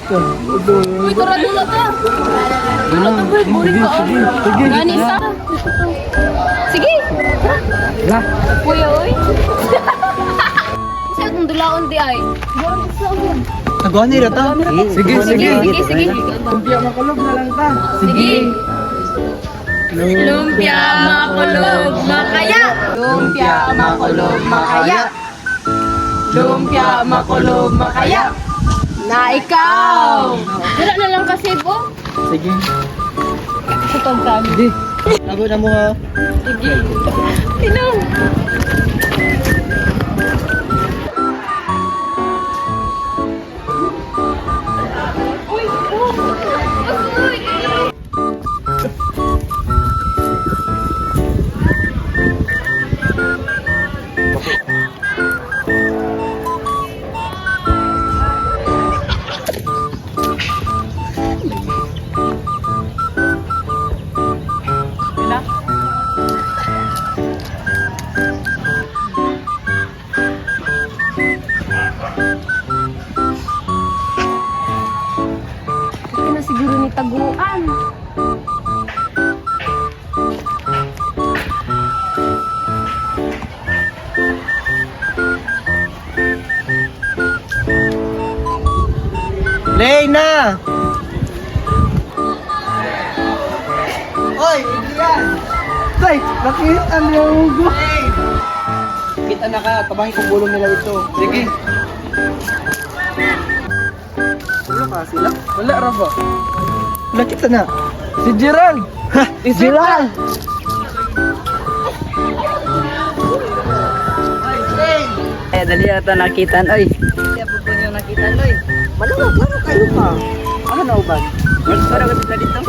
Uy, turado na to. Ano to, Bert? Burik ka, oh. Gani, isa. Sige. Lah. Kuya, oy. Kasi kung dulaon di ay. Buwan sa ulan. Nagawa nila ta. Sige, sige. Sige. Lumpia makulog na lang ta. Sige. Lumpia makulog makaya. Lumpia makulog makaya. Lumpia makulog makaya. Na ikaw. Dala na lang kasi po. Sige. Ito tong kami. Sige. Lago na mo ha. Sige. Tinong. Uy, Uy. Ito na siguro ni Taguan. Lena! Oy, Indian! Tay, nakita niyo ang ugo. Hey! Kita na ka, tabahin kong bulong nila ito. Sige. Wala ka sila? Wala, Rafa. Wala kita na. Si Gerald! Ha! Si Gerald! Eh, dali ata nakitan, oy. Kaya po nyo nakitan, oy. Malawag kayo pa. Ano na ubag? Para ka sila dito.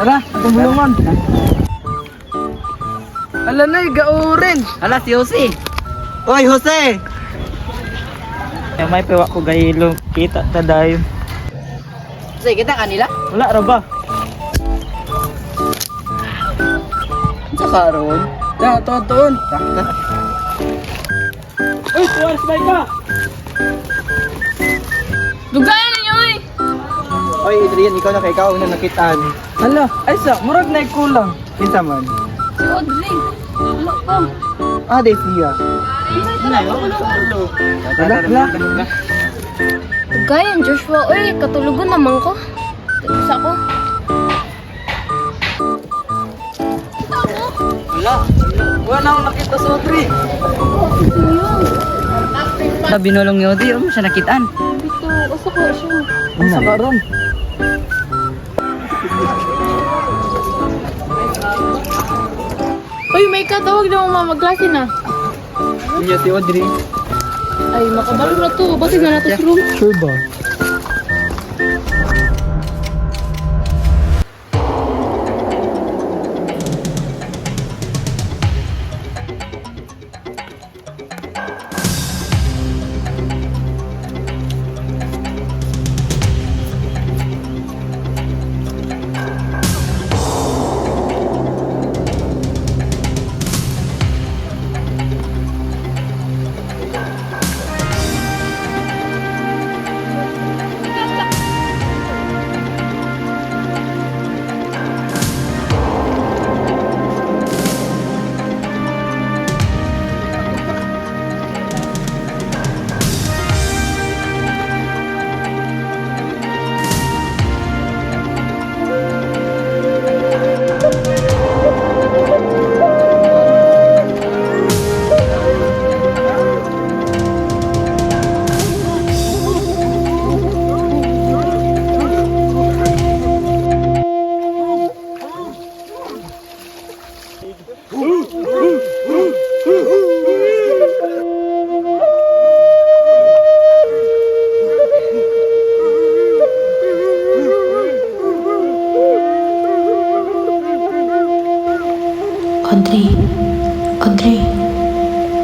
Tara, atong bulungan. Ala na, ga-orange. Hala, si Jose. Oy, Jose! May pewa ko gahilo. Kita ta dayo. Sige, kita kanila. Wala, Raba. Sa karon? Da, tuon. Uy, tuwars bay ka! Dugayan ninyo, oy. Oy, Adrian, ikaw na kay ikaw na nakitaan. Hala, ay sa, murag na kulang. Kinsa man? Si Audrey. Wala pa. Ah, de siya. Hala. Dugayan, Joshua. Oy, katulugan naman ko. Tapos ako. Wala. Wala na akong nakita sa Audrey. Na binulong ni Odi, mo siya nakitaan. Dito, asa ko siya. Sa karon? Uy, may katawag na mga magklase na. Iya si Audrey. Ay, makabalo na to. Bakit na nato sa room? Sure ba?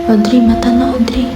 Audrey, mata na Audrey.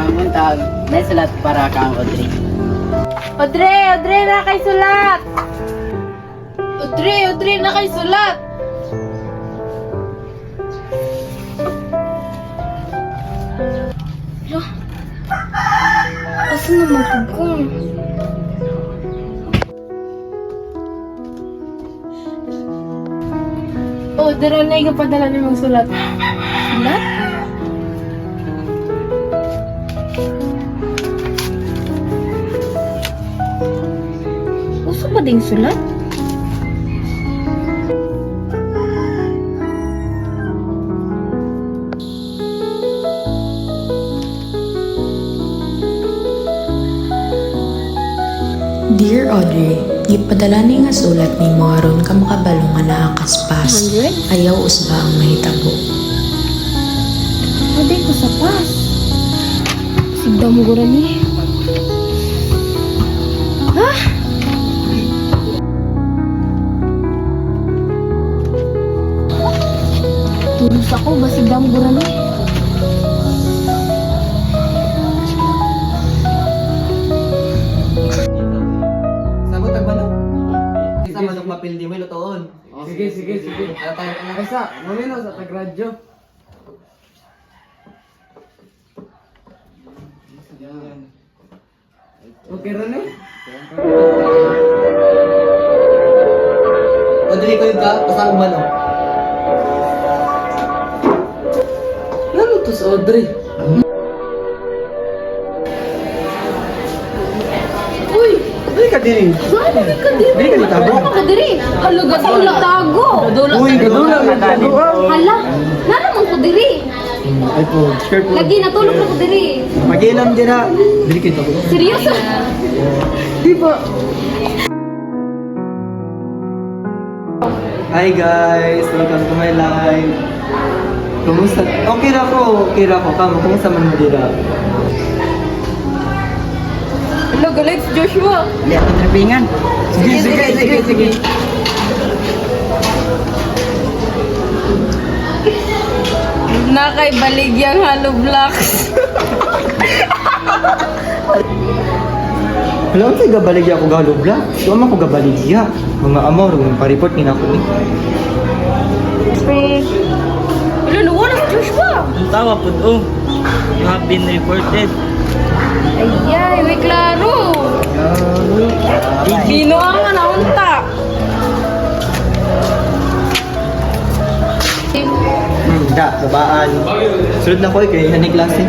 Muntag, naisulat para kang Audrey. Audrey na kay sulat. Audrey na kay sulat. Hala. Asa naman ko? Oh, dara na yung padala ni mong sulat. Sulat? Uso ba ding sulat? Dear Audrey, gipadala ni nga sulat ni mo aron ka makabalo nga naakaspas. 100? Ayaw usba ang mahitabo. Pwede ko sa pas. Sigda mo gura ni. Ah! Tulus ako, basigda mo gura ni. Sabot ang manok. Isa manok mapildi mo lutoon. Sige. Ano tayo na? Kaysa, mamino sa tagradyo. Okay rin eh. Audrey ko yung ka, pasang manok. Ano to sa Audrey? Uy! Audrey ka din. Gano'n ka diri? Dili ka nitago? Ano ka diri? Haluga sa tago. Uy, gadulang. Hala, naman ko diri. Ay po, shirt po. Lagi natulog na ko diri. Magilam din ha. Dili kayo tago. Seryoso? Di ba? Hi guys, welcome to my live. Kumusta? Okay ra ko. Kamo, kumusta man mo dira? Hello, Galex Joshua. Lihat ang tripingan. Sige. Na kay Baligyang Halo Blocks. Alam ko gabaligya ako galubla. So man ko gabaligya. Mga amor, pa-report ni nako eh. Hello, nawala si Joshua. Ang tawa po oh. You have been reported. Ayay, may klaro. Bino ang naunta. babaan. Sunod na ko kay hanig klase.